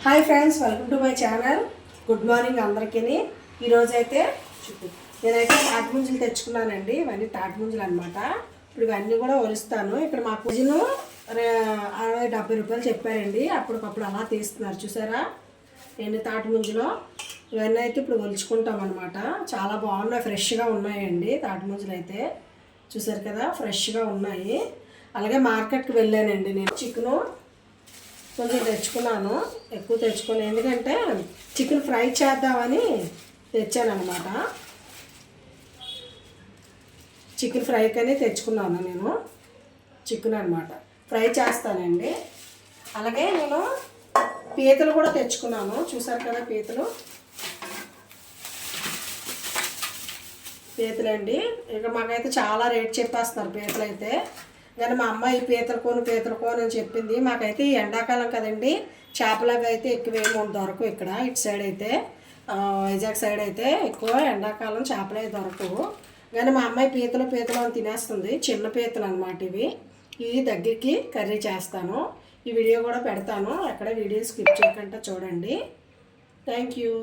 Hi friends, welcome to my channel. Good morning అందరికీ. ఈరోజైతే నేనైతే తాటి ముంజలు తెచ్చుకున్నానండి. ఇవన్నీ తాటి ముంజలు అనమాట. ఇప్పుడు ఇవన్నీ కూడా ఒలుస్తాను. ఇక్కడ మా పూజను 60-70 రూపాయలు చెప్పారండి. అప్పటికప్పుడు అలా తీస్తున్నారు, చూసారా ఎన్ని తాటి ముంజలు. ఇవన్నీ అయితే ఇప్పుడు ఒలుచుకుంటాం అనమాట. చాలా బాగున్నాయి, ఫ్రెష్గా ఉన్నాయండి తాటి ముంజలు అయితే. చూసారు కదా, ఫ్రెష్గా ఉన్నాయి. అలాగే మార్కెట్కి వెళ్ళానండి నేను. చికెను కొంచెం తెచ్చుకున్నాను, ఎక్కువ తెచ్చుకున్నాను. ఎందుకంటే చికెన్ ఫ్రై చేద్దామని తెచ్చాను అనమాట. చికెన్ ఫ్రైకని తెచ్చుకున్నాను నేను. చికెన్ అనమాట ఫ్రై చేస్తానండి. అలాగే నేను పీతలు కూడా తెచ్చుకున్నాను. చూసారు కదా, పీతలండి. ఇక మాకైతే చాలా రేట్ చెప్పేస్తున్నారు పీతలు అయితే. కానీ మా అమ్మాయి పీతలు కోను అని చెప్పింది. మాకైతే ఈ ఎండాకాలం కదండి, చేపలవి అయితే ఎక్కువేమో దొరకవు ఇక్కడ. ఇటు సైడ్ అయితే వైజాగ్ సైడ్ అయితే ఎక్కువ ఎండాకాలం చేపలవి దొరకవు. కానీ మా అమ్మాయి పీతలు అని తినేస్తుంది. చిన్న పీతలు అనమాట ఇవి. దగ్గరికి కర్రీ చేస్తాను. ఈ వీడియో కూడా పెడతాను, ఎక్కడ వీడియో స్కిప్ చేయకుండా చూడండి. Thank you.